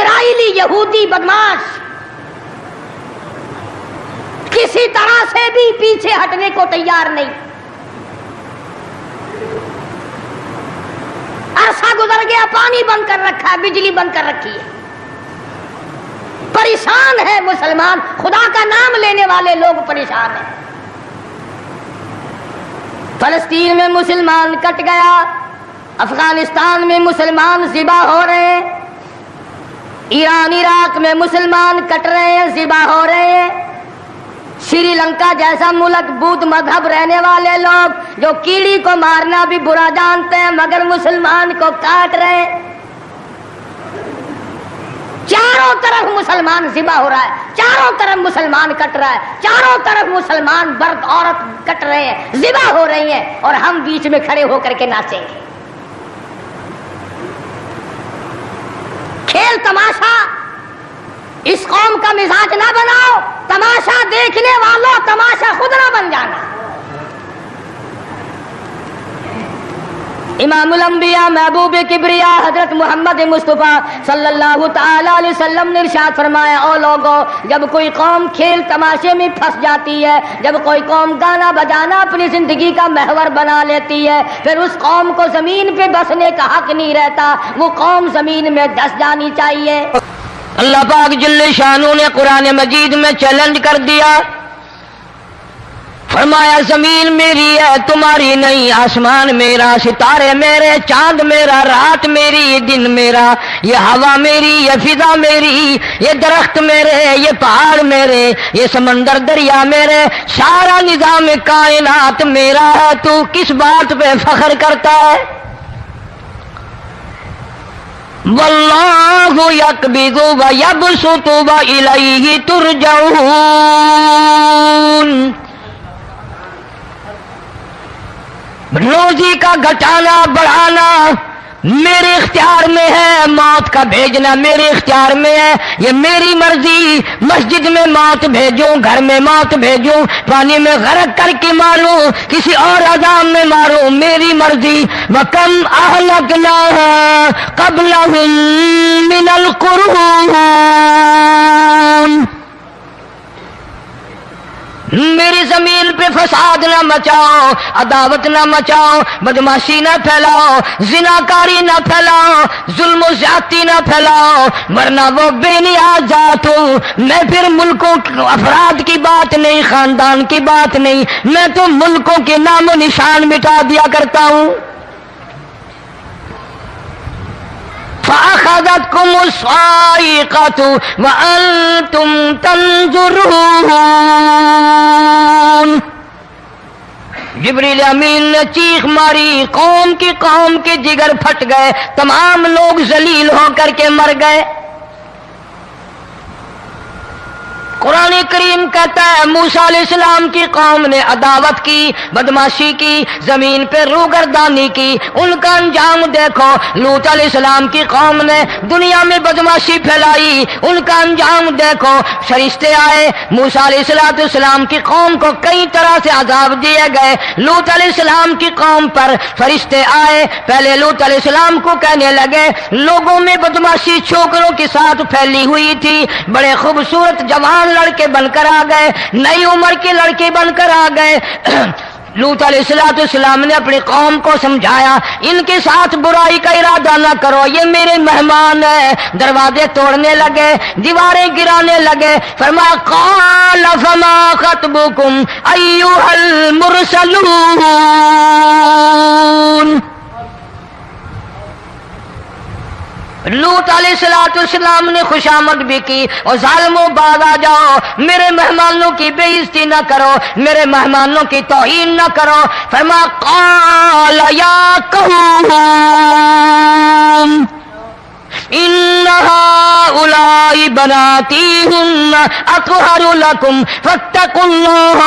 اسرائیلی یہودی بدماش کسی طرح سے بھی پیچھے ہٹنے کو تیار نہیں. عرصہ گزر گیا، پانی بند کر رکھا ہے، بجلی بند کر رکھی ہے، پریشان ہے مسلمان، خدا کا نام لینے والے لوگ پریشان ہیں. فلسطین میں مسلمان کٹ گیا، افغانستان میں مسلمان ذبح ہو رہے ہیں، ایران عراق میں مسلمان کٹ رہے ہیں، ذبح ہو رہے ہیں. سری لنکا جیسا ملک بدھ مذہب رہنے والے لوگ جو کیڑی کو مارنا بھی برا جانتے ہیں مگر مسلمان کو کاٹ رہے ہیں. چاروں طرف مسلمان ذبح ہو رہا ہے، چاروں طرف مسلمان کٹ رہا ہے، چاروں طرف مسلمان مرد عورت کٹ رہے ہیں، ذبح ہو رہی ہیں، اور ہم بیچ میں کھڑے ہو کر کے ناچیں گے. کھیل تماشا اس قوم کا مزاج نہ بناؤ. تماشا دیکھنے والوں تماشا خود نہ بن جانا. امام الانبیاء محبوب کبریا حضرت محمد مصطفیٰ صلی اللہ تعالی علیہ وسلم نے ارشاد فرمایا، او لوگوں، جب کوئی قوم کھیل تماشے میں پھنس جاتی ہے، جب کوئی قوم گانا بجانا اپنی زندگی کا محور بنا لیتی ہے، پھر اس قوم کو زمین پہ بسنے کا حق نہیں رہتا، وہ قوم زمین میں دس جانی چاہیے. اللہ پاک جل شانہ نے قرآن مجید میں چیلنج کر دیا، فرمایا زمین میری ہے تمہاری نہیں، آسمان میرا، ستارے میرے، چاند میرا، رات میری، یہ دن میرا، یہ ہوا میری، یہ فضا میری، یہ درخت میرے، یہ پہاڑ میرے، یہ سمندر دریا میرے، سارا نظام کائنات میرا ہے. تو کس بات پہ فخر کرتا ہے؟ واللہ یقبض ویبسط والیہ ترجعون. روزی کا گھٹانا بڑھانا میرے اختیار میں ہے، موت کا بھیجنا میرے اختیار میں ہے، یہ میری مرضی. مسجد میں موت بھیجوں، گھر میں موت بھیجوں، پانی میں غرق کر کے ماروں، کسی اور عذاب میں ماروں، میری مرضی. وَكَمْ أَهْلَكْنَا قَبْلَهُمْ مِنَ الْقُرُونِ. میری زمین پہ فساد نہ مچاؤ، عداوت نہ مچاؤ، بدماشی نہ پھیلاؤ، زناکاری نہ پھیلاؤ، ظلم و زیادتی نہ پھیلاؤ، ورنہ وہ بے نیاز ذات ہوں. میں پھر ملکوں افراد کی بات نہیں، خاندان کی بات نہیں، میں تو ملکوں کے نام و نشان مٹا دیا کرتا ہوں. فَأَخَذَتْكُمُ الصَّاعِقَةُ وَأَنْتُمْ تَنْظُرُونَ. جبریل امین نے چیخ ماری، قوم کے جگر پھٹ گئے، تمام لوگ ذلیل ہو کر کے مر گئے. قرآن کریم کہتا ہے موسیٰ علیہ السلام کی قوم نے عداوت کی، بدماشی کی، زمین پہ روگردانی کی. ان کا انجام دیکھو. لوط علیہ السلام کی قوم نے دنیا میں بدماشی پھیلائی، ان کا انجام دیکھو. فرشتے آئے، موسیٰ علیہ السلام کی قوم کو کئی طرح سے عذاب دیے گئے. لوط علیہ السلام کی قوم پر فرشتے آئے، پہلے لوط علیہ السلام کو کہنے لگے لوگوں میں بدماشی چھوکروں کے ساتھ پھیلی ہوئی تھی، بڑے خوبصورت جوان لڑکے بن کر آ گئے، نئی عمر کے لڑکے بن کر آ گئے. لوط علیہ السلام نے اپنی قوم کو سمجھایا ان کے ساتھ برائی کا ارادہ نہ کرو، یہ میرے مہمان ہیں. دروازے توڑنے لگے، دیواریں گرانے لگے. فرمایا قال فما خطبکم ایھا المرسلون. لوط علیہ السلام نے خوشامد بھی کی، اور ظالموں باز آ جاؤ، میرے مہمانوں کی بے عزتی نہ کرو، میرے مہمانوں کی توہین نہ کرو. فرمایا قال یا قوم ان هؤلاء بناتی هن اطہر لکم فاتقوا اللہ.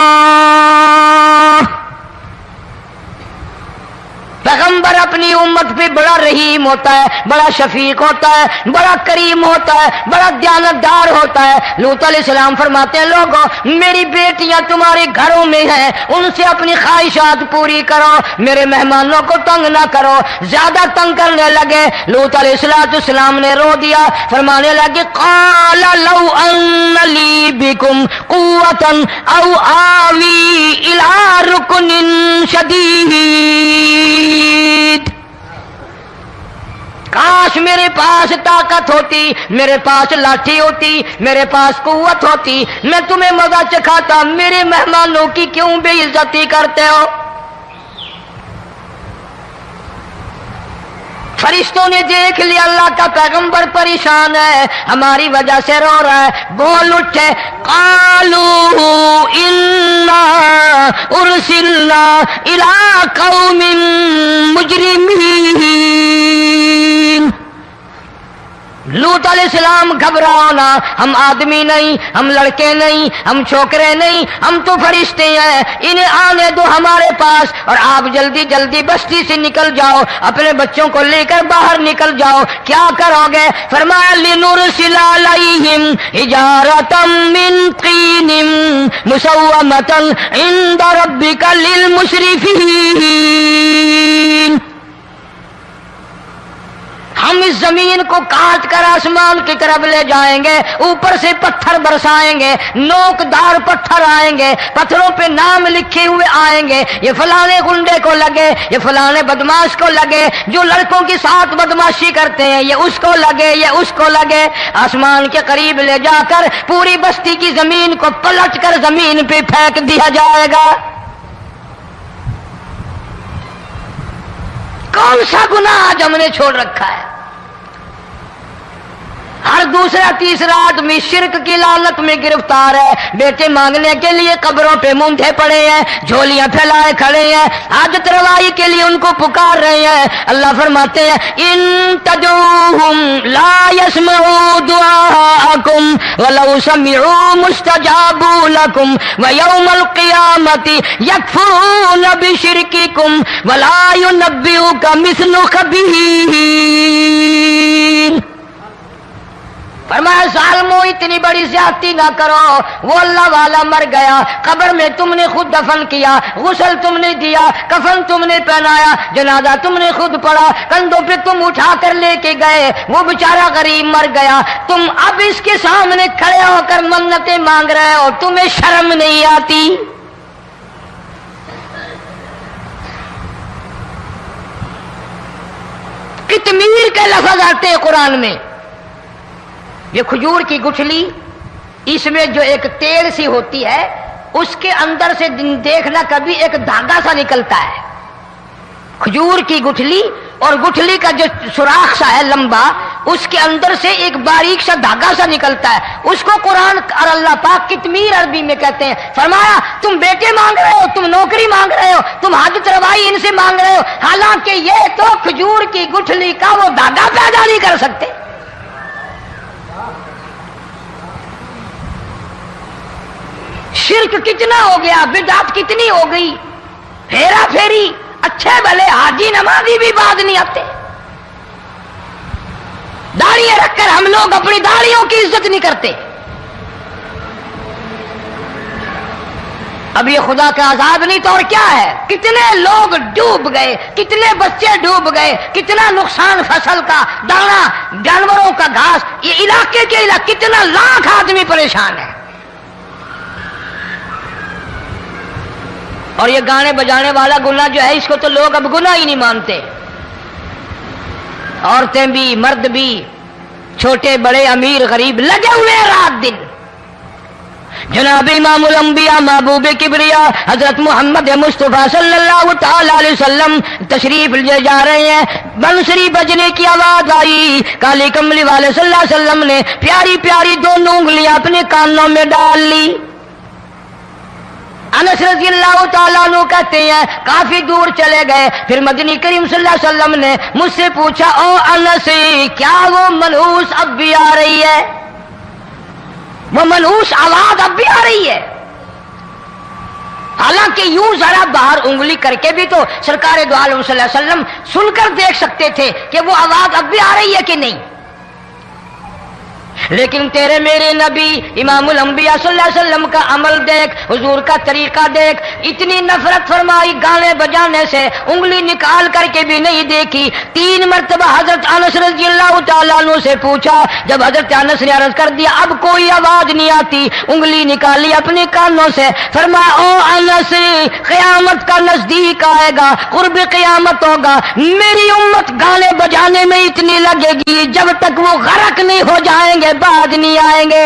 پیغمبر اپنی امت پہ بڑا رحیم ہوتا ہے، بڑا شفیق ہوتا ہے، بڑا کریم ہوتا ہے، بڑا دیانتدار ہوتا ہے۔ لوط علیہ السلام فرماتے ہیں لوگوں میری بیٹیاں تمہارے گھروں میں ہیں، ان سے اپنی خواہشات پوری کرو، میرے مہمانوں کو تنگ نہ کرو۔ زیادہ تنگ کرنے لگے، لوط علیہ السلام نے رو دیا، فرمانے لگے قال لو ان لی بکم قوۃ او آوی الی رکن شدید، کاش میرے پاس طاقت ہوتی، میرے پاس لاٹھی ہوتی، میرے پاس قوت ہوتی، میں تمہیں مزہ چکھاتا، میرے مہمانوں کی کیوں بے عزتی کرتے ہو؟ فرشتوں نے دیکھ لیا اللہ کا پیغمبر پریشان ہے، ہماری وجہ سے رو رہا ہے، بول اٹھے قالوا انا ارسلنا الی قوم مجرمین۔ لوط علیہ السلام گھبراؤ نہ، ہم آدمی نہیں، ہم لڑکے نہیں، ہم چھوکرے نہیں، ہم تو فرشتے ہیں، انہیں آنے دو ہمارے پاس، اور آپ جلدی جلدی بستی سے نکل جاؤ، اپنے بچوں کو لے کر باہر نکل جاؤ۔ کیا کرو گے؟ فرمایا لنرسل علیہم حجارۃ من طین مسومۃ عند ربک للمسرفین۔ ہم اس زمین کو کاٹ کر آسمان کی طرف لے جائیں گے، اوپر سے پتھر برسائیں گے، نوکدار پتھر آئیں گے، پتھروں پہ نام لکھے ہوئے آئیں گے، یہ فلانے گنڈے کو لگے، یہ فلانے بدماش کو لگے، جو لڑکوں کے ساتھ بدماشی کرتے ہیں یہ اس کو لگے، یہ اس کو لگے۔ آسمان کے قریب لے جا کر پوری بستی کی زمین کو پلٹ کر زمین پہ پھینک دیا جائے گا۔ کون سا گناہ آج ہم نے چھوڑ رکھا ہے؟ ہر دوسرا تیسرا آدمی شرک کی لعنت میں گرفتار ہے، بیٹے مانگنے کے لیے قبروں پہ مونڈے پڑے ہیں، جھولیاں پھیلائے کھڑے ہیں، حاجت روائی کے لیے ان کو پکار رہے ہیں۔ اللہ فرماتے ہیں ان تدعوہم لا يسمعوا دعاءکم ولو سمعوا مستجابوا لکم ویوم القیامۃ یکفرون بشرککم ولا ینبئک مثل خبیر۔ فرمایا ظالمو اتنی بڑی زیادتی نہ کرو، وہ اللہ والا مر گیا، قبر میں تم نے خود دفن کیا، غسل تم نے دیا، کفن تم نے پہنایا، جنازہ تم نے خود پڑھا، کندھوں پہ تم اٹھا کر لے کے گئے، وہ بیچارہ غریب مر گیا، تم اب اس کے سامنے کھڑے ہو کر منتیں مانگ رہے ہو، تمہیں شرم نہیں آتی؟ کتمیر کے لفظ آتے ہیں قرآن میں۔ یہ کھجور کی گٹھلی، اس میں جو ایک تیل سی ہوتی ہے، اس کے اندر سے دیکھنا کبھی ایک دھاگا سا نکلتا ہے، کھجور کی گٹھلی، اور گٹھلی کا جو سوراخ سا ہے لمبا، اس کے اندر سے ایک باریک سا دھاگا سا نکلتا ہے، اس کو قرآن اور اللہ پاک کتمیر عربی میں کہتے ہیں۔ فرمایا تم بیٹے مانگ رہے ہو، تم نوکری مانگ رہے ہو، تم حاجت روائی ان سے مانگ رہے ہو، حالانکہ یہ تو کھجور کی گٹھلی کا وہ دھاگا پیدا نہیں کر سکتے۔ شرک کتنا ہو گیا، بدعت کتنی ہو گئی، ہیرا پھیری، اچھے بھلے حاجی نمازی بھی بعد نہیں آتے، داڑھیاں رکھ کر ہم لوگ اپنی داڑھیوں کی عزت نہیں کرتے۔ اب یہ خدا کا عذاب نہیں تو اور کیا ہے؟ کتنے لوگ ڈوب گئے، کتنے بچے ڈوب گئے، کتنا نقصان فصل کا، دانا، جانوروں کا گھاس، یہ علاقے کے علاقے کتنا لاکھ آدمی پریشان ہے۔ اور یہ گانے بجانے والا گناہ جو ہے، اس کو تو لوگ اب گناہ ہی نہیں مانتے، عورتیں بھی مرد بھی، چھوٹے بڑے امیر غریب لگے ہوئے رات دن۔ جناب امام الانبیاء محبوب کبریا حضرت محمد مصطفیٰ صلی اللہ تعالی علیہ وسلم تشریف لے جا رہے ہیں، بنسری بجنے کی آواز آئی، کالی کملی والے صلی اللہ علیہ وسلم نے پیاری پیاری دونوں انگلیاں اپنے کانوں میں ڈال لی۔ انس رضی اللہ تعالیٰ عنہ کہتے ہیں کافی دور چلے گئے، پھر مدنی کریم صلی اللہ علیہ وسلم نے مجھ سے پوچھا او انس کیا وہ منحوس اب بھی آ رہی ہے؟ وہ منحوس آواز اب بھی آ رہی ہے؟ حالانکہ یوں ذرا باہر انگلی کر کے بھی تو سرکار دو عالم صلی اللہ علیہ وسلم سن کر دیکھ سکتے تھے کہ وہ آواز اب بھی آ رہی ہے کہ نہیں. لیکن تیرے میرے نبی امام الانبیاء صلی اللہ علیہ وسلم کا عمل دیکھ، حضور کا طریقہ دیکھ، اتنی نفرت فرمائی گانے بجانے سے، انگلی نکال کر کے بھی نہیں دیکھی. 3 مرتبہ حضرت انس رضی اللہ تعالیٰ عنہ سے پوچھا، جب حضرت انس نے عرض کر دیا اب کوئی آواز نہیں آتی، انگلی نکالی اپنے کانوں سے، فرمایا او انس قیامت کا نزدیک آئے گا، قرب قیامت ہوگا، میری امت گانے بجانے میں اتنی لگے گی جب تک وہ غرق نہیں ہو جائیں گے بعد نہیں آئیں گے.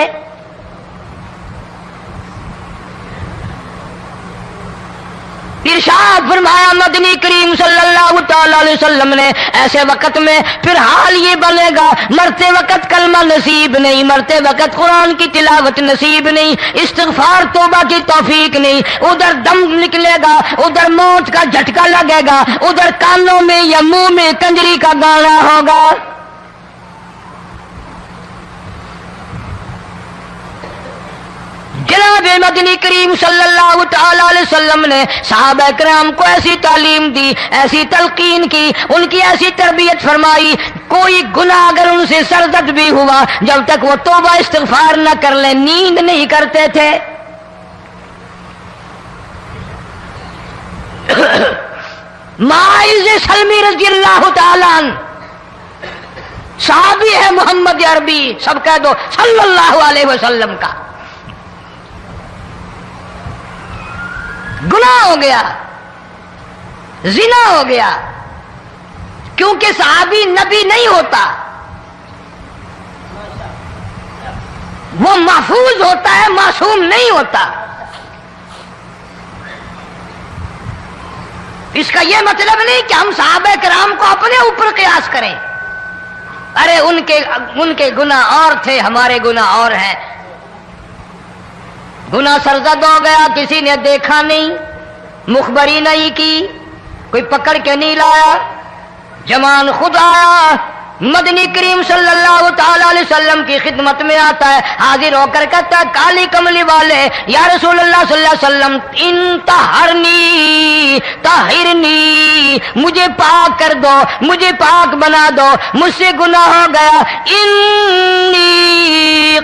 ارشاد فرمایا مدنی کریم صلی اللہ تعالی علیہ وسلم نے ایسے وقت میں پھر حال یہ بنے گا، مرتے وقت کلمہ نصیب نہیں، مرتے وقت قرآن کی تلاوت نصیب نہیں، استغفار توبہ کی توفیق نہیں، ادھر دم نکلے گا، ادھر موت کا جھٹکا لگے گا، ادھر کانوں میں یا منہ میں کنجری کا گانا ہوگا. جناب مدنی کریم صلی اللہ تعالی علیہ وسلم نے صحابہ کرام کو ایسی تعلیم دی، ایسی تلقین کی، ان کی ایسی تربیت فرمائی، کوئی گناہ اگر ان سے سرزد بھی ہوا جب تک وہ توبہ استغفار نہ کر لیں نیند نہیں کرتے تھے. معاذ سلمی رضی اللہ تعالی عنہ صحابی ہے محمد عربی، سب کہہ دو صلی اللہ علیہ وسلم کا. گناہ ہو گیا، زنا ہو گیا، کیونکہ صحابی نبی نہیں ہوتا، وہ محفوظ ہوتا ہے، معصوم نہیں ہوتا. اس کا یہ مطلب نہیں کہ ہم صحابہ کرام کو اپنے اوپر قیاس کریں. ارے ان کے گناہ اور تھے، ہمارے گناہ اور ہیں. گناہ سرزد ہو گیا، کسی نے دیکھا نہیں، مخبری نہیں کی، کوئی پکڑ کے نہیں لایا، جمان خود آیا، مدنی کریم صلی اللہ تعالی علیہ وسلم کی خدمت میں آتا ہے، حاضر ہو کر کہتا ہے کالی کملی والے یا رسول اللہ صلی اللہ علیہ وسلم انتہرنی طہرنی، مجھے پاک کر دو، مجھے پاک بنا دو، مجھ سے گناہ ہو گیا، انی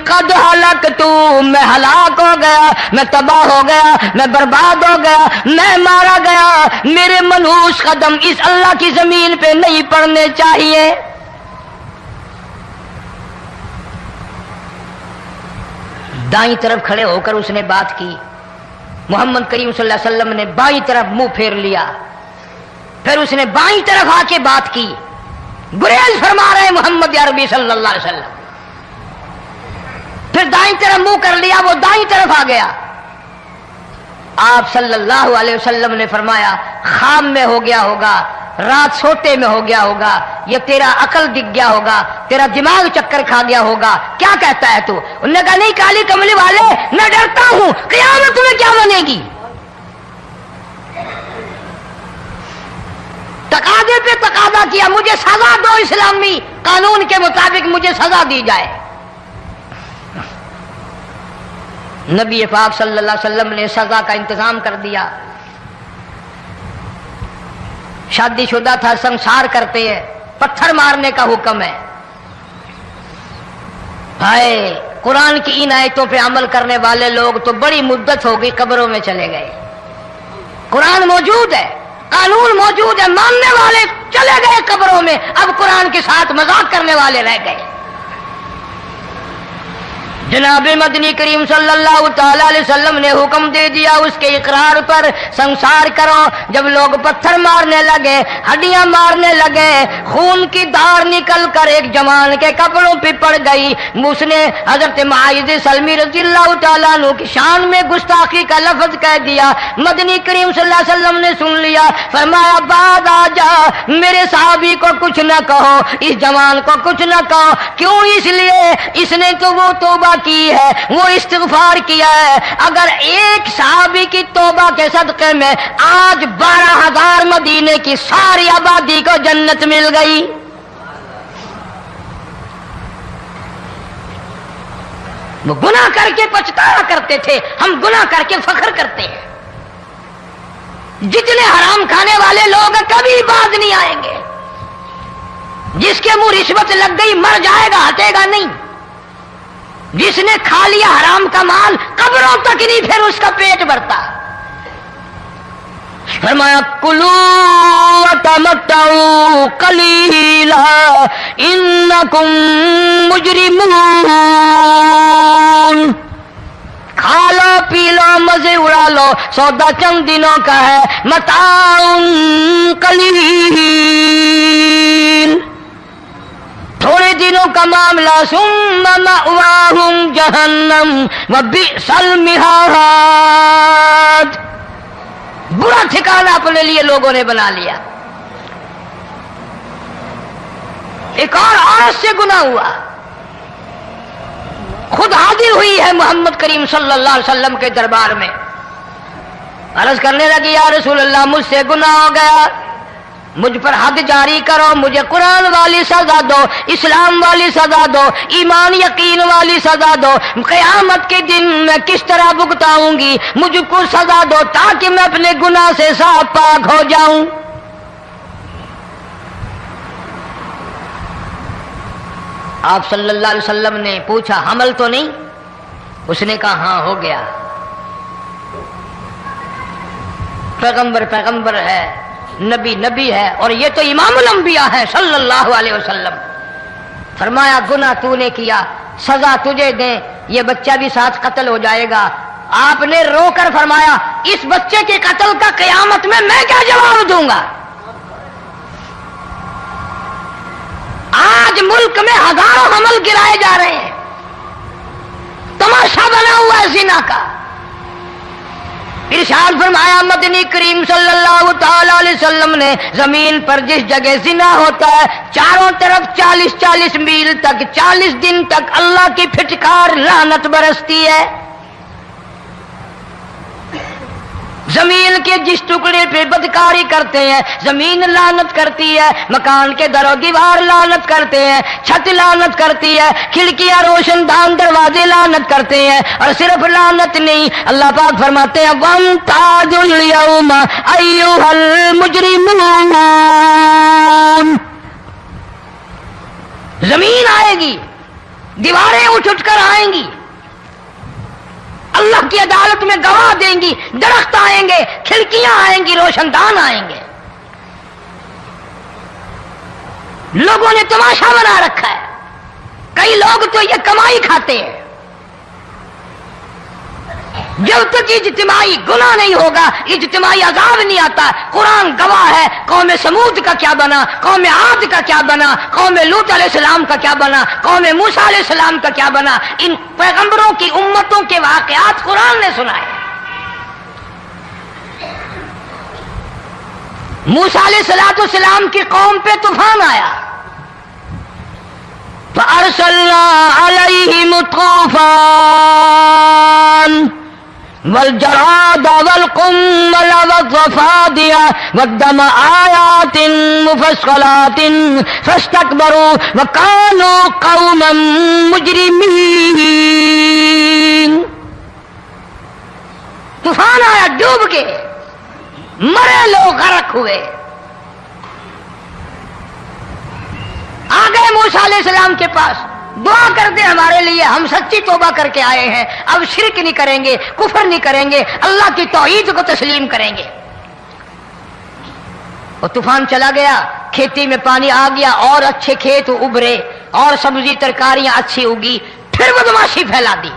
قد ہلکت، میں ہلاک ہو گیا، میں تباہ ہو گیا، میں برباد ہو گیا، میں مارا گیا، میرے منحوس قدم اس اللہ کی زمین پہ نہیں پڑنے چاہیے. دائیں طرف کھڑے ہو کر اس نے بات کی، محمد کریم صلی اللہ علیہ وسلم نے بائیں طرف منہ پھیر لیا، پھر اس نے بائیں طرف آ کے بات کی، گریز فرما رہے محمد عربی صلی اللہ علیہ وسلم، پھر دائیں طرف منہ کر لیا، وہ دائیں طرف آ گیا. آپ صلی اللہ علیہ وسلم نے فرمایا خواب میں ہو گیا ہوگا، رات سوتے میں ہو گیا ہوگا، یہ تیرا عقل دکھ گیا ہوگا، تیرا دماغ چکر کھا گیا ہوگا، کیا کہتا ہے تو؟ انہوں نے کہا نہیں کالی کملی والے میں ڈرتا ہوں، قیامت میں کیا بنے گی؟ تقاضے پہ تقاضا کیا، مجھے سزا دو، اسلامی قانون کے مطابق مجھے سزا دی جائے. نبی پاک صلی اللہ علیہ وسلم نے سزا کا انتظام کر دیا. شادی شدہ تھا، سنسار کرتے ہیں، پتھر مارنے کا حکم ہے. ہائے قرآن کی ان آیتوں پہ عمل کرنے والے لوگ تو بڑی مدت ہو گئی قبروں میں چلے گئے. قرآن موجود ہے، قانون موجود ہے، ماننے والے چلے گئے قبروں میں، اب قرآن کے ساتھ مذاق کرنے والے رہ گئے. جناب مدنی کریم صلی اللہ تعالی علیہ وسلم نے حکم دے دیا اس کے اقرار پر سنسار کرو. جب لوگ پتھر مارنے لگے، ہڈیاں مارنے لگے، خون کی دھار نکل کر ایک جوان کے کپڑوں پہ پڑ گئی، اس نے حضرت معاذ سلمی رضی اللہ تعالیٰ عنہ کی شان میں گستاخی کا لفظ کہہ دیا. مدنی کریم صلی اللہ علیہ وسلم نے سن لیا، فرمایا بعد آ جا، میرے صحابی کو کچھ نہ کہو، اس جوان کو کچھ نہ کہو. کیوں؟ اس لیے اس نے تو وہ توبہ کی ہے، وہ استغفار کیا ہے. اگر ایک صحابی کی توبہ کے صدقے میں آج 12,000 مدینے کی ساری آبادی کو جنت مل گئی. وہ گناہ کر کے پچھتایا کرتے تھے، ہم گناہ کر کے فخر کرتے ہیں. جتنے حرام کھانے والے لوگ کبھی باز نہیں آئیں گے. جس کے منہ رشوت لگ گئی مر جائے گا, ہٹے گا نہیں. جس نے کھا لیا حرام کا مال قبروں تک نہیں پھر اس کا پیٹ بھرتا. فرمایا کلو وتمتعوا قلیلا انکم مجرمون. کھا لو پی لو مزے اڑا لو, سودا چند دنوں کا ہے. متاع قلیل, تھوڑے دنوں کا معاملہ. ثم مأواہم جہنم وبئس المہاد, برا ٹھکانہ اپنے لیے لوگوں نے بنا لیا. ایک اور عورت سے گناہ ہوا, خود حاضر ہوئی ہے محمد کریم صلی اللہ علیہ وسلم کے دربار میں. عرض کرنے لگی یا رسول اللہ مجھ سے گناہ ہو گیا, مجھ پر حد جاری کرو, مجھے قرآن والی سزا دو, اسلام والی سزا دو, ایمان یقین والی سزا دو. قیامت کے دن میں کس طرح بھگتاؤں گی, مجھ کو سزا دو تاکہ میں اپنے گناہ سے صاف پاک ہو جاؤں. آپ صلی اللہ علیہ وسلم نے پوچھا حمل تو نہیں؟ اس نے کہا ہاں ہو گیا. پیغمبر ہے, نبی ہے, اور یہ تو امام الانبیاء ہے صلی اللہ علیہ وسلم. فرمایا گناہ تو نے کیا, سزا تجھے دیں, یہ بچہ بھی ساتھ قتل ہو جائے گا. آپ نے رو کر فرمایا اس بچے کے قتل کا قیامت میں کیا جواب دوں گا؟ آج ملک میں ہزاروں حمل گرائے جا رہے ہیں, تماشا بنا ہوا ہے زنا کا. ارشاد فرمایا مدنی کریم صلی اللہ تعالی علیہ وسلم نے زمین پر جس جگہ زنا ہوتا ہے چاروں طرف 40 میل تک 40 دن تک اللہ کی پھٹکار لعنت برستی ہے. زمین کے جس ٹکڑے پہ بدکاری کرتے ہیں زمین لعنت کرتی ہے, مکان کے در و دیوار لعنت کرتے ہیں, چھت لعنت کرتی ہے, کھڑکیاں روشن دان دروازے لعنت کرتے ہیں. اور صرف لعنت نہیں, اللہ پاک فرماتے ہیں وَامْتَازُوا الْيَوْمَ أَيُّهَا الْمُجْرِمُونَ. زمین آئے گی, دیواریں اٹھ کر آئیں گی, اللہ کی عدالت میں گواہ دیں گی, درخت آئیں گے, کھڑکیاں آئیں گی, روشن دان آئیں گے. لوگوں نے تماشا بنا رکھا ہے. کئی لوگ تو یہ کمائی کھاتے ہیں. جب تک اجتماعی گناہ نہیں ہوگا اجتماعی عذاب نہیں آتا. قرآن گواہ ہے, قوم سمود کا کیا بنا, قوم عاد کا کیا بنا, قوم لوط علیہ السلام کا کیا بنا, قوم موسیٰ علیہ السلام کا کیا بنا. ان پیغمبروں کی امتوں کے واقعات قرآن نے سنائے. موسیٰ علیہ السلام کی قوم پہ طوفان آیا, فَأَرْسَلْنَا عَلَيْهِمُ الطُّوفَانَ والجراد والقمل والضفادع والدم آيات مفصلات فاستكبروا وكانوا قوما مجرمين. طوفان آیا, ڈوب کے مرے لوگ, غرق ہوئے. آ گئے موسیٰ علیہ السلام کے پاس, دعا کر دیں ہمارے لیے, ہم سچی توبہ کر کے آئے ہیں, اب شرک نہیں کریں گے, کفر نہیں کریں گے, اللہ کی توحید کو تسلیم کریں گے. وہ طوفان چلا گیا, کھیتی میں پانی آ گیا, اور اچھے کھیت ابھرے, اور سبزی ترکاریاں اچھی اگی. پھر بدماشی پھیلا دی.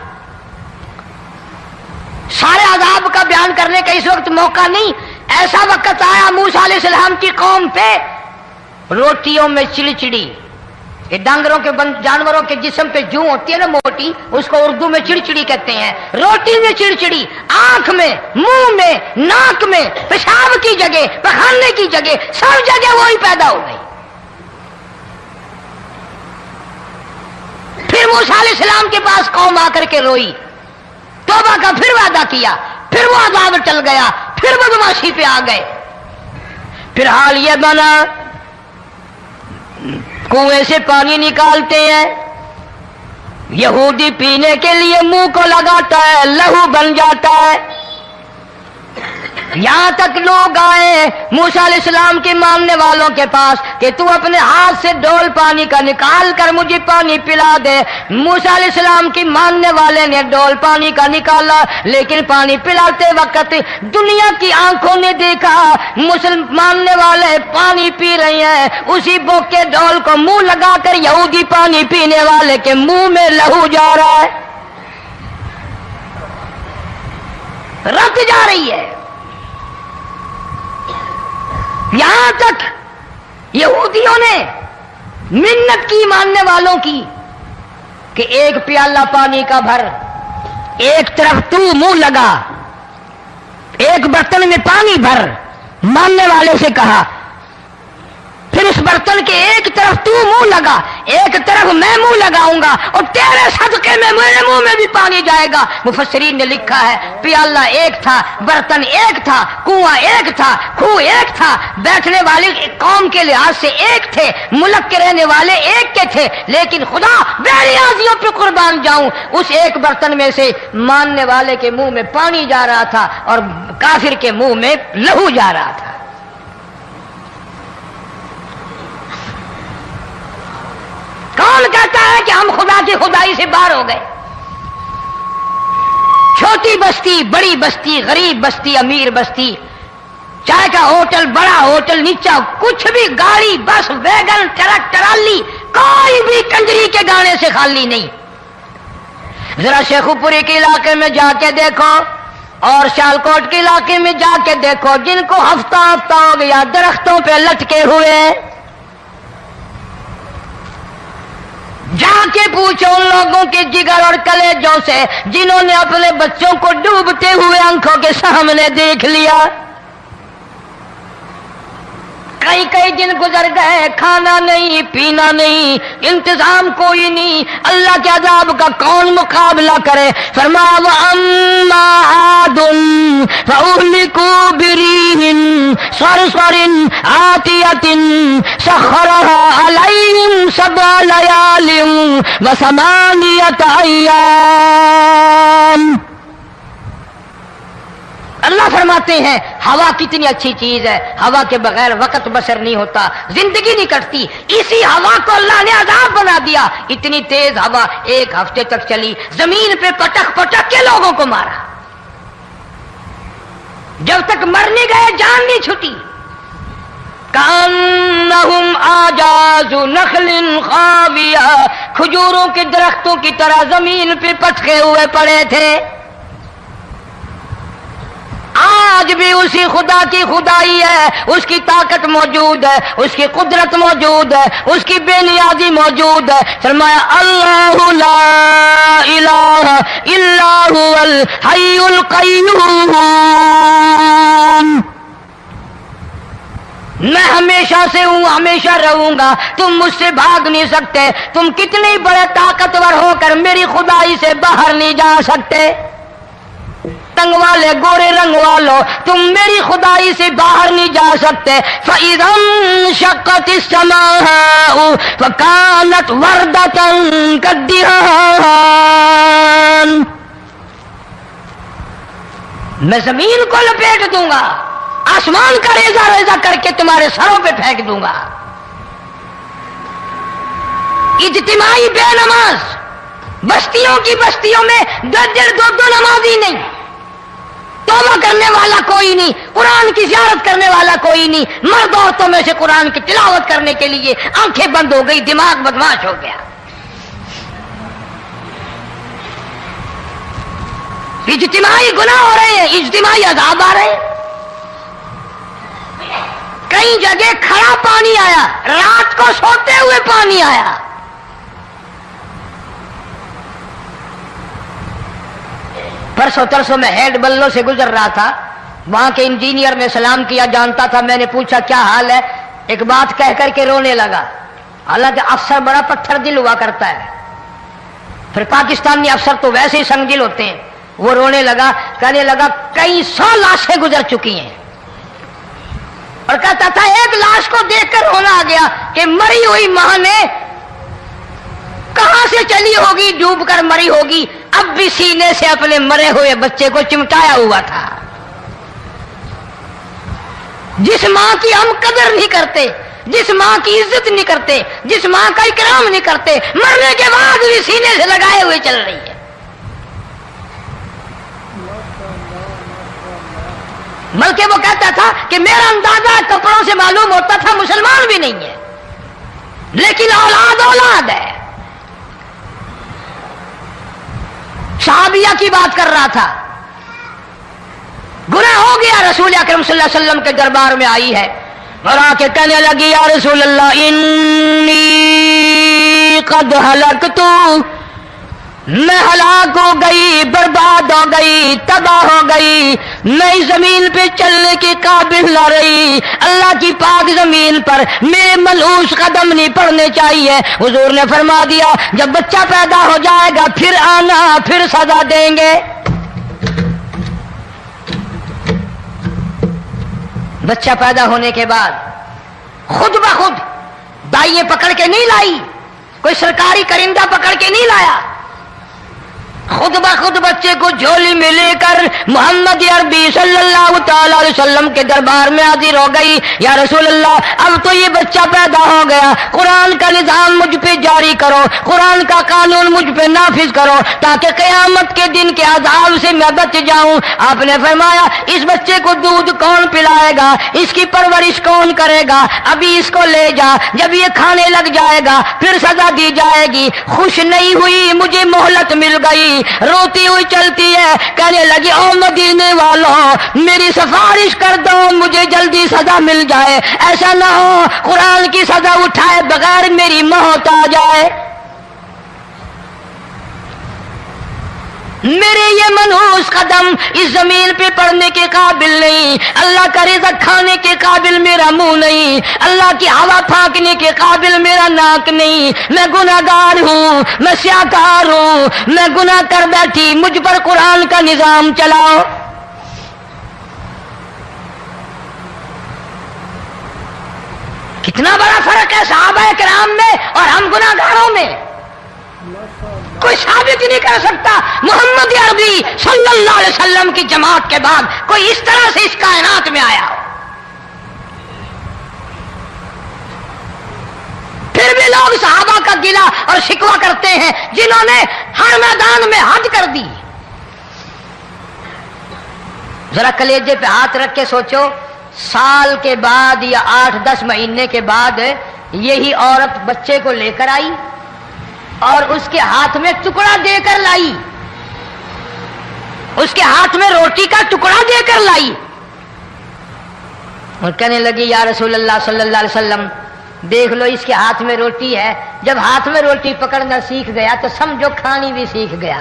سارے عذاب کا بیان کرنے کا اس وقت موقع نہیں. ایسا وقت آیا موسیٰ علیہ السلام کی قوم پہ روٹیوں میں چڑچڑی. یہ ڈانگروں کے جانوروں کے جسم پہ جوں ہوتی ہے نا موٹی, اس کو اردو میں چڑچڑی کہتے ہیں. روٹی میں چڑچڑی, آنکھ میں, منہ میں, ناک میں, پیشاب کی جگہ, پخانے کی جگہ, سب جگہ وہی پیدا ہو گئی. پھر موسیٰ علیہ السلام کے پاس قوم آ کر کے روئی, توبہ کا پھر وعدہ کیا, پھر وہ عذاب ٹل گیا, پھر بدماشی پہ آ گئے. پھر حال یہ بنا کنویں سے پانی نکالتے ہیں, یہودی پینے کے لیے منہ کو لگاتا ہے, لہو بن جاتا ہے. یہاں تک لوگ آئے موسیٰ علیہ السلام کے ماننے والوں کے پاس کہ تو اپنے ہاتھ سے ڈول پانی کا نکال کر مجھے پانی پلا دے. موسیٰ علیہ السلام کی ماننے والے نے ڈول پانی کا نکالا، لیکن پانی پلاتے وقت دنیا کی آنکھوں نے دیکھا ماننے والے پانی پی رہے ہیں، اسی بوک کے ڈول کو منہ لگا کر یہودی پانی پینے والے کے منہ میں لہو جا رہا ہے، رت جا رہی ہے. یہاں تک یہودیوں نے منت کی ماننے والوں کی کہ ایک پیالہ پانی کا بھر، ایک طرف تو منہ لگا، ایک برتن میں پانی بھر. ماننے والے سے کہا پھر اس برتن کے ایک طرف تو منہ لگا، ایک طرف میں منہ لگاؤں گا اور تیرے صدقے میں میرے منہ میں بھی پانی جائے گا. مفسرین نے لکھا ہے پیالہ ایک تھا، برتن ایک تھا، کنواں ایک تھا، کھو ایک تھا، بیٹھنے والے قوم کے لحاظ سے ایک تھے، ملک کے رہنے والے ایک کے تھے، لیکن خدا بے نیازیوں پہ قربان جاؤں اس ایک برتن میں سے ماننے والے کے منہ میں پانی جا رہا تھا اور کافر کے منہ میں لہو جا رہا تھا. کون کہتا ہے کہ ہم خدا کی خدائی سے باہر ہو گئے؟ چھوٹی بستی، بڑی بستی، غریب بستی، امیر بستی، چائے کا ہوٹل، بڑا ہوٹل، نیچا کچھ بھی، گاڑی، بس، ویگن، ٹرک، ٹرالی، کوئی بھی کنجری کے گانے سے خالی نہیں. ذرا شیخو پوری کے علاقے میں جا کے دیکھو اور سیالکوٹ کے علاقے میں جا کے دیکھو، جن کو ہفتہ ہفتہ ہو گیا درختوں پہ لٹکے ہوئے، جا کے پوچھو ان لوگوں کے جگر اور کلیجوں سے جنہوں نے اپنے بچوں کو ڈوبتے ہوئے آنکھوں کے سامنے دیکھ لیا. کئی کئی دن گزر گئے، کھانا نہیں، پینا نہیں، انتظام کوئی نہیں، اللہ کے عذاب کا کون مقابلہ کرے؟ فرمایا وَأَمَّا عَادٌ فَأُهْلِكُوا بِرِيحٍ صَرْصَرٍ عَاتِيَةٍ سَخَّرَهَا عَلَيْهِمْ سَبْعَ لَيَالٍ وَثَمَانِيَةَ أَيَّامٍ. اللہ فرماتے ہیں ہوا کتنی اچھی چیز ہے، ہوا کے بغیر وقت بسر نہیں ہوتا، زندگی نہیں کٹتی. اسی ہوا کو اللہ نے عذاب بنا دیا. اتنی تیز ہوا ایک ہفتے تک چلی، زمین پہ پٹک پٹک کے لوگوں کو مارا، جب تک مر نہیں گئے جان نہیں چھٹی. کأنہم اعجاز نخل خاویہ، کھجوروں کے درختوں کی طرح زمین پہ پٹکے ہوئے پڑے تھے. آج بھی اسی خدا کی خدائی ہے، اس کی طاقت موجود ہے، اس کی قدرت موجود ہے، اس کی بے نیازی موجود ہے. فرمایا اللہ لا الہ الا هو الحی القیوم. میں ہمیشہ سے ہوں، ہمیشہ رہوں گا، تم مجھ سے بھاگ نہیں سکتے. تم کتنے بڑے طاقتور ہو کر میری خدائی سے باہر نہیں جا سکتے. تنگ والے، گورے رنگ والو، تم میری خدائی سے باہر نہیں جا سکتے. فَإِذَا انشَقَّتِ السَّمَاءُ فَكَانَتْ وَرْدَةً كَالدِّهَانِ. میں زمین کو لپیٹ دوں گا، آسمان کا ریزہ ریزہ کر کے تمہارے سروں پہ پھینک دوں گا. اجتماعی بے نماز، بستیوں کی بستیوں میں دو نمازی نہیں، توبہ کرنے والا کوئی نہیں، قرآن کی زیارت کرنے والا کوئی نہیں. مرد عورتوں میں سے قرآن کی تلاوت کرنے کے لیے آنکھیں بند ہو گئی، دماغ بدماش ہو گیا. اجتماعی گناہ ہو رہے ہیں، اجتماعی عذاب آ رہے ہیں. کئی جگہ کھڑا پانی آیا، رات کو سوتے ہوئے پانی آیا. پرسوں ترسوں میں ہیڈ بلوں سے گزر رہا تھا، وہاں کے انجینئر نے سلام کیا، جانتا تھا. میں نے پوچھا کیا حال ہے؟ ایک بات کہہ کر کے رونے لگا. حالانکہ افسر بڑا پتھر دل ہوا کرتا ہے، پھر پاکستانی افسر تو ویسے ہی سنگ دل ہوتے ہیں. وہ رونے لگا، کہنے لگا کئی 100 لاشیں گزر چکی ہیں، اور کہتا تھا ایک لاش کو دیکھ کر رونا آ گیا کہ مری ہوئی ماں نے کہاں سے چلی ہوگی، ڈوب کر مری ہوگی، اب بھی سینے سے اپنے مرے ہوئے بچے کو چمٹایا ہوا تھا. جس ماں کی ہم قدر نہیں کرتے، جس ماں کی عزت نہیں کرتے، جس ماں کا اکرام نہیں کرتے، مرنے کے بعد بھی سینے سے لگائے ہوئے چل رہی ہے۔ بلکہ وہ کہتا تھا کہ میرا اندازہ کپڑوں سے معلوم ہوتا تھا مسلمان بھی نہیں ہے، لیکن اولاد اولاد ہے۔ صحابیہ کی بات کر رہا تھا، گناہ ہو گیا، رسول اکرم صلی اللہ علیہ وسلم کے دربار میں آئی ہے اور آ کے کہنے لگی یا رسول اللہ انی قد ہلکت، میں ہلاک ہو گئی، برباد ہو گئی، تباہ ہو گئی، میں اس زمین پہ چلنے کے قابل نہ رہی، اللہ کی پاک زمین پر میرے ملعوس قدم نہیں پڑنے چاہیے۔ حضور نے فرما دیا جب بچہ پیدا ہو جائے گا پھر آنا، پھر سزا دیں گے۔ بچہ پیدا ہونے کے بعد خود بخود دائیں پکڑ کے نہیں لائی، کوئی سرکاری کرندہ پکڑ کے نہیں لایا، خود بخود بچے کو جھولی میں لے کر محمد عربی صلی اللہ تعالی علیہ وسلم کے دربار میں حاضر ہو گئی۔ یا رسول اللہ اب تو یہ بچہ پیدا ہو گیا، قرآن کا نظام مجھ پہ جاری کرو، قرآن کا قانون مجھ پہ نافذ کرو تاکہ قیامت کے دن کے عذاب سے میں بچ جاؤں۔ آپ نے فرمایا اس بچے کو دودھ کون پلائے گا، اس کی پرورش کون کرے گا، ابھی اس کو لے جا، جب یہ کھانے لگ جائے گا پھر سزا دی جائے گی۔ خوش نہیں ہوئی، مجھے مہلت مل گئی، روتی ہوئی چلتی ہے، کہنے لگی او مدینے والوں میری سفارش کر دو، مجھے جلدی سزا مل جائے، ایسا نہ ہو قرآن کی سزا اٹھائے بغیر میری موت آ جائے۔ میرے یہ منحوس قدم اس زمین پہ پڑنے کے قابل نہیں، اللہ کا رزق کھانے کے قابل میرا منہ نہیں، اللہ کی ہوا پھانکنے کے قابل میرا ناک نہیں، میں گناہگار ہوں، میں سیاکار ہوں، میں گناہ کر بیٹھی، مجھ پر قرآن کا نظام چلاؤ۔ کتنا بڑا فرق ہے صحابہ کرام میں اور ہم گناہگاروں میں، کوئی ثابت نہیں کر سکتا محمد عربی صلی اللہ علیہ وسلم کی جماعت کے بعد کوئی اس طرح سے اس کائنات میں آیا ہو۔ پھر بھی لوگ صحابہ کا گلہ اور شکوہ کرتے ہیں جنہوں نے ہر میدان میں حج کر دی۔ ذرا کلیجے پہ ہاتھ رکھ کے سوچو، سال کے بعد یا 8-10 مہینے کے بعد یہی عورت بچے کو لے کر آئی اور اس کے ہاتھ میں ٹکڑا دے کر لائی، اس کے ہاتھ میں روٹی کا ٹکڑا دے کر لائی اور کہنے لگی یا رسول اللہ صلی اللہ علیہ وسلم دیکھ لو اس کے ہاتھ میں روٹی ہے، جب ہاتھ میں روٹی پکڑنا سیکھ گیا تو سمجھو کھانی بھی سیکھ گیا۔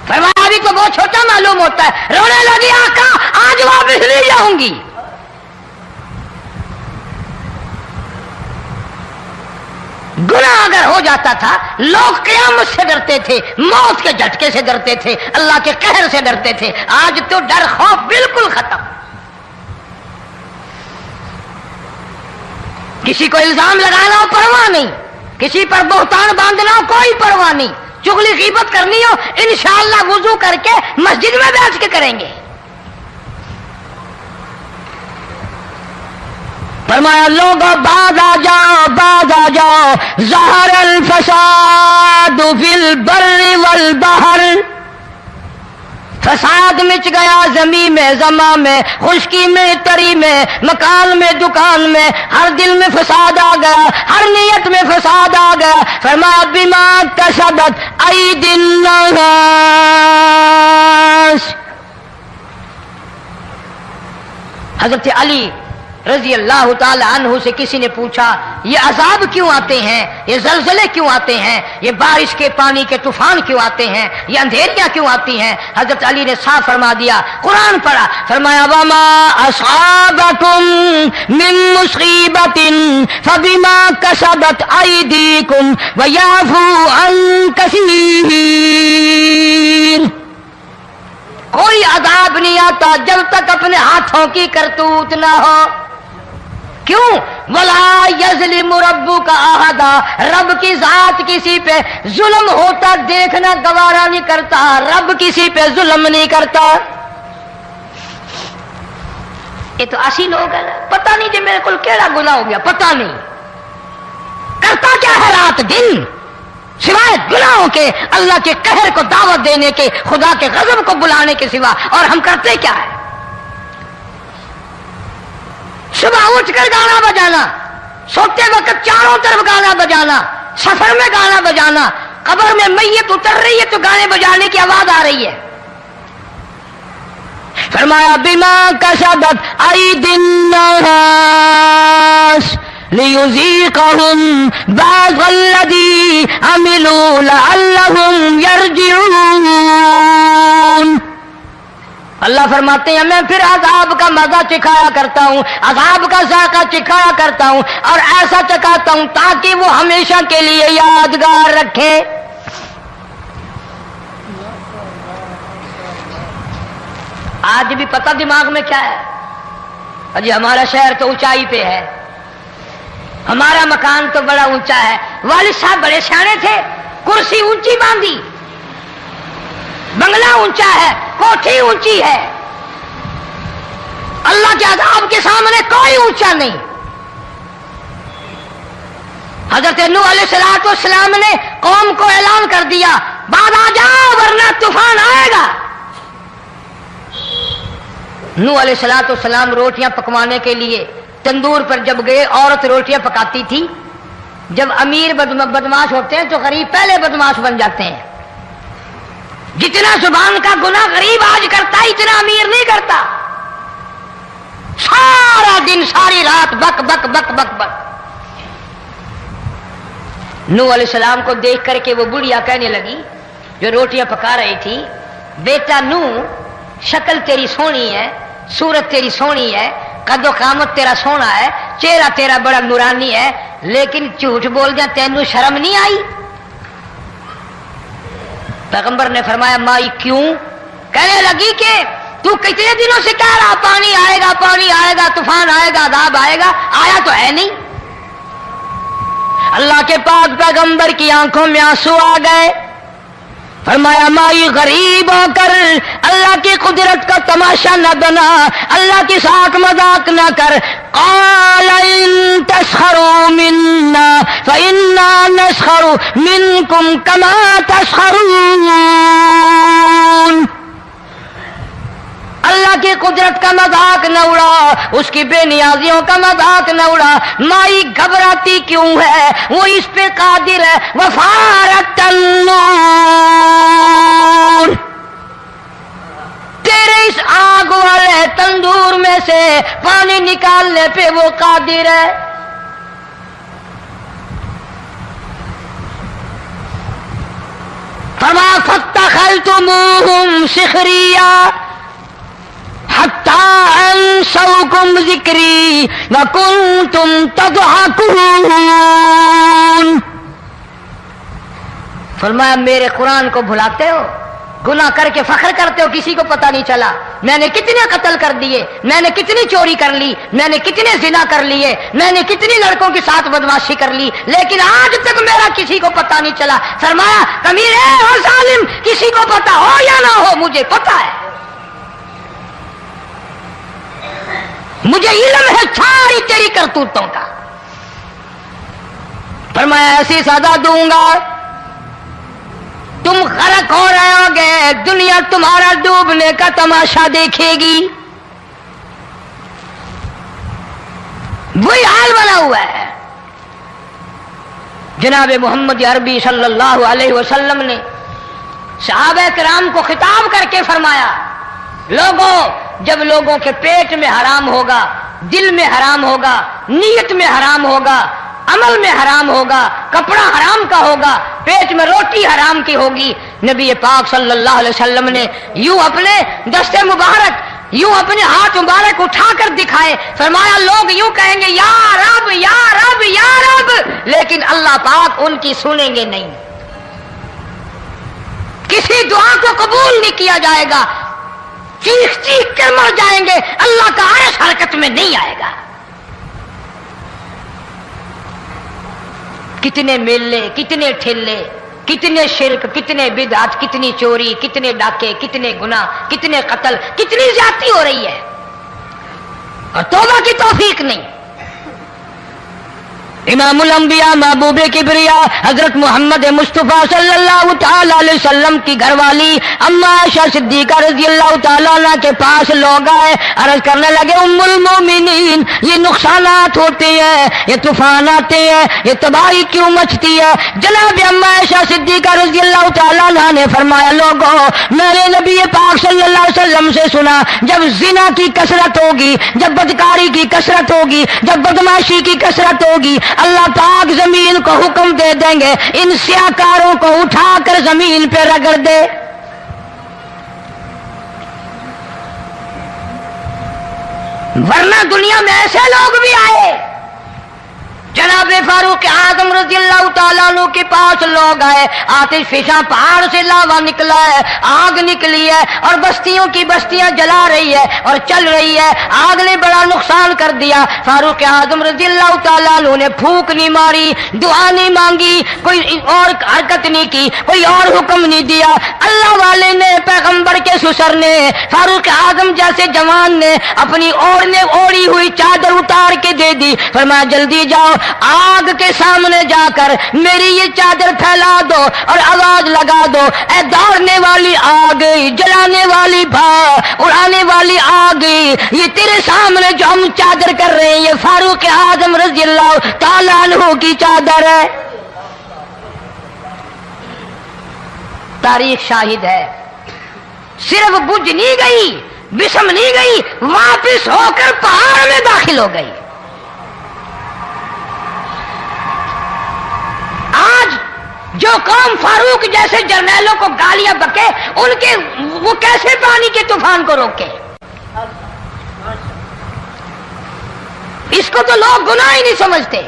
فرمایا ابھی تو بہت چھوٹا معلوم ہوتا ہے، رونے لگی آقا آج واپس نہیں جاؤں گی۔ گناہ اگر ہو جاتا تھا لوگ قیامت سے ڈرتے تھے، موت کے جھٹکے سے ڈرتے تھے، اللہ کے قہر سے ڈرتے تھے، آج تو ڈر خوف بالکل ختم۔ کسی کو الزام لگانا ہو پرواہ نہیں، کسی پر بہتان باندھنا ہو کوئی پرواہ نہیں، چغلی غیبت کرنی ہو انشاءاللہ وضو کر کے مسجد میں بیٹھ کے کریں گے۔ فرمایا لوگوں بعد آ جاؤ، بعد آ جاؤ، ظہر الفساد فی البر والبحر، فساد مچ گیا زمین میں، زماں میں، خشکی میں، تری میں، مکان میں، دکان میں، ہر دل میں فساد آ گیا، ہر نیت میں فساد آ گیا۔ فرمایا بما کسبت ایدی الناس، حضرت علی رضی اللہ تعالی عنہ سے کسی نے پوچھا یہ عذاب کیوں آتے ہیں، یہ زلزلے کیوں آتے ہیں، یہ بارش کے پانی کے طوفان کیوں آتے ہیں، یہ اندھیریاں کیوں آتی ہیں؟ حضرت علی نے صاف فرما دیا، قرآن پڑھا، فرمایا وما اصابکم من مصیبت فبما کسبت ایدیکم ویعفو عن کثیر۔ کوئی عذاب نہیں آتا جب تک اپنے ہاتھوں کی کرتوت نہ ہو۔ کیوں؟ وَلَا يَظْلِمُ رَبُّكَ أَحَدًا، رب کی ذات کسی پہ ظلم ہوتا دیکھنا گوارا نہیں کرتا، رب کسی پہ ظلم نہیں کرتا۔ یہ تو اسی لوگ ہیں، پتہ نہیں جی میرے کو کیڑا گناہ ہو گیا، پتہ نہیں کرتا کیا ہے رات دن سوائے گناہوں کے، اللہ کے قہر کو دعوت دینے کے، خدا کے غضب کو بلانے کے سوا، اور ہم کرتے کیا ہے؟ صبح اٹھ کر گانا بجانا، سوتے وقت چاروں طرف گانا بجانا، سفر میں گانا بجانا، قبر میں میت اتر رہی ہے تو گانے بجانے کی آواز آ رہی ہے۔ فرمایا بما کسبت ایدی الناس لیذیقہم بعض الذی عملوا لعلہم یرجعون۔ اللہ فرماتے ہیں میں پھر عذاب کا مزہ چکھایا کرتا ہوں، عذاب کا ذائقہ چکھایا کرتا ہوں، اور ایسا چکھاتا ہوں تاکہ وہ ہمیشہ کے لیے یادگار رکھے۔ آج بھی پتہ دماغ میں کیا ہے؟ اجی ہمارا شہر تو اونچائی پہ ہے، ہمارا مکان تو بڑا اونچا ہے، والد صاحب بڑے سیانے تھے، کرسی اونچی باندھی، بنگلہ اونچا ہے، کوٹھی اونچی ہے، اللہ کے عذاب کے سامنے کوئی اونچا نہیں۔ حضرت نوح علیہ السلام نے قوم کو اعلان کر دیا بعد آ جاؤ ورنہ طوفان آئے گا۔ نوح علیہ السلام روٹیاں پکوانے کے لیے تندور پر جب گئے، عورت روٹیاں پکاتی تھی۔ جب امیر بدماش ہوتے ہیں تو غریب پہلے بدماش بن جاتے ہیں۔ جتنا زبان کا گناہ غریب آج کرتا ہے اتنا امیر نہیں کرتا۔ سارا دن ساری رات بک بک بک بک بک۔ نوح علیہ السلام کو دیکھ کر کے وہ بڑھیا کہنے لگی جو روٹیاں پکا رہی تھی، بیٹا نوح شکل تیری سونی ہے، صورت تیری سونی ہے، قد و قامت تیرا سونا ہے، چہرہ تیرا بڑا نورانی ہے، لیکن جھوٹ بول جا تینوں شرم نہیں آئی؟ پیغمبر نے فرمایا مائی کیوں؟ کہنے لگی کہ تو کتنے دنوں سے کہہ رہا پانی آئے گا، پانی آئے گا، طوفان آئے گا، عذاب آئے گا، آیا تو ہے نہیں۔ اللہ کے پاک پیغمبر کی آنکھوں میں آنسو آ گئے۔ فرمایا مائی غریب ہو کر اللہ کی قدرت کا تماشا نہ بنا، اللہ کے ساتھ مذاق نہ کر۔ قال ان تسخروا منا فإنا نسخر منكم كما تسخرون۔ اللہ کی قدرت کا مذاق نہ اڑا، اس کی بے نیازیوں کا مذاق نہ اڑا۔ مائی گھبراتی کیوں ہے؟ وہ اس پہ قادر ہے۔ وفارت النور، تیرے اس آگ والے تندور میں سے پانی نکالنے پہ وہ قادر ہے۔ فما فاتخذتموهم سخریا حتی انسوکم ذکری وکنتم تضحکون۔ فرمایا میرے قرآن کو بھلاتے ہو، گناہ کر کے فخر کرتے ہو کسی کو پتہ نہیں چلا۔ میں نے کتنے قتل کر دیے، میں نے کتنی چوری کر لی، میں نے کتنے زنا کر لیے، میں نے کتنی لڑکوں کے ساتھ بدماشی کر لی، لیکن آج تک میرا کسی کو پتہ نہیں چلا۔ فرمایا کمینے اور ظالم، کسی کو پتہ ہو یا نہ ہو مجھے پتہ ہے، مجھے علم ہے ساری تیری کرتوتوں کا۔ فرمایا ایسی سزا دوں گا تم غرق ہو رہے ہو گے، دنیا تمہارا ڈوبنے کا تماشا دیکھے گی۔ وہی حال بنا ہوا ہے۔ جناب محمد عربی صلی اللہ علیہ وسلم نے صحابہ کرام کو خطاب کر کے فرمایا لوگوں، جب لوگوں کے پیٹ میں حرام ہوگا، دل میں حرام ہوگا، نیت میں حرام ہوگا، عمل میں حرام ہوگا، کپڑا حرام کا ہوگا، پیٹ میں روٹی حرام کی ہوگی، نبی پاک صلی اللہ علیہ وسلم نے یوں اپنے دست مبارک، یوں اپنے ہاتھ مبارک اٹھا کر دکھائے۔ فرمایا لوگ یوں کہیں گے یا رب یا رب یا رب، لیکن اللہ پاک ان کی سنیں گے نہیں، کسی دعا کو قبول نہیں کیا جائے گا، چیخ چیخ کر مر جائیں گے، اللہ کا عرش حرکت میں نہیں آئے گا۔ کتنے میلے، کتنے ٹھلے، کتنے شرک، کتنے بدعت، کتنی چوری، کتنے ڈاکے، کتنے گناہ، کتنے قتل، کتنی زیادتی ہو رہی ہے۔ اور توبہ کی توفیق نہیں. امام الانبیاء محبوب کبریا حضرت محمد مصطفیٰ صلی اللہ تعالی علیہ وسلم کی گھر والی اما عائشہ صدیقہ رضی اللہ تعالیٰ عنہ کے پاس لوگ آئے, عرض کرنے لگے ام المومنین یہ نقصانات ہوتے ہیں, یہ طوفان آتے ہیں, یہ تباہی کیوں مچتی ہے؟ جناب اما عائشہ صدیقہ رضی اللہ تعالیٰ عنہ نے فرمایا لوگوں میں نے نبی پاک صلی اللہ علیہ وسلم سے سنا جب زنا کی کثرت ہوگی, جب بدکاری کی کثرت ہوگی, جب بدماشی کی کثرت ہوگی, اللہ پاک زمین کو حکم دے دیں گے ان سیاکاروں کو اٹھا کر زمین پہ رگڑ دے. ورنہ دنیا میں ایسے لوگ بھی آئے. جناب فاروق اعظم رضی اللہ تعالیٰ عنہ کے پاس لوگ آئے, آتش فشاں پہاڑ سے لاوا نکلا ہے, آگ نکلی ہے اور بستیوں کی بستیاں جلا رہی ہے اور چل رہی ہے. آگ نے بڑا نقصان کر دیا. فاروق اعظم رضی اللہ تعالیٰ عنہ نے پھونک نہیں ماری, دعا نہیں مانگی, کوئی اور حرکت نہیں کی, کوئی اور حکم نہیں دیا. اللہ والے نے, پیغمبر کے سسر نے, فاروق اعظم جیسے جوان نے اپنی اوڑھی ہوئی چادر اتار کے دے دی. فرمایا جلدی جاؤ آگ کے سامنے جا کر میری یہ چادر پھیلا دو اور آواز لگا دو, اے دوڑنے والی آگ, جلانے والی بھا, اڑانے والی آگ, یہ تیرے سامنے جو ہم چادر کر رہے ہیں یہ فاروق اعظم رضی اللہ تعالیٰ عنہ کی چادر ہے. تاریخ شاہد ہے. صرف بجھ نہیں گئی, بسم نہیں گئی, واپس ہو کر پہاڑ میں داخل ہو گئی. آج جو قوم فاروق جیسے جرنیلوں کو گالیاں بکے ان کے وہ کیسے پانی کے طوفان کو روکے؟ اس کو تو لوگ گناہ ہی نہیں سمجھتے.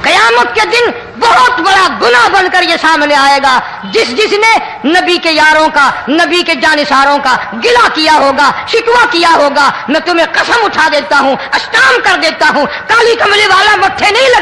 قیامت کے دن بہت بڑا گناہ بن کر یہ سامنے آئے گا. جس نے نبی کے یاروں کا, نبی کے جانثاروں کا گلا کیا ہوگا, شکوہ کیا ہوگا, میں تمہیں قسم اٹھا دیتا ہوں, اشتام کر دیتا ہوں, کالی کملی والا مٹھے نہیں لگا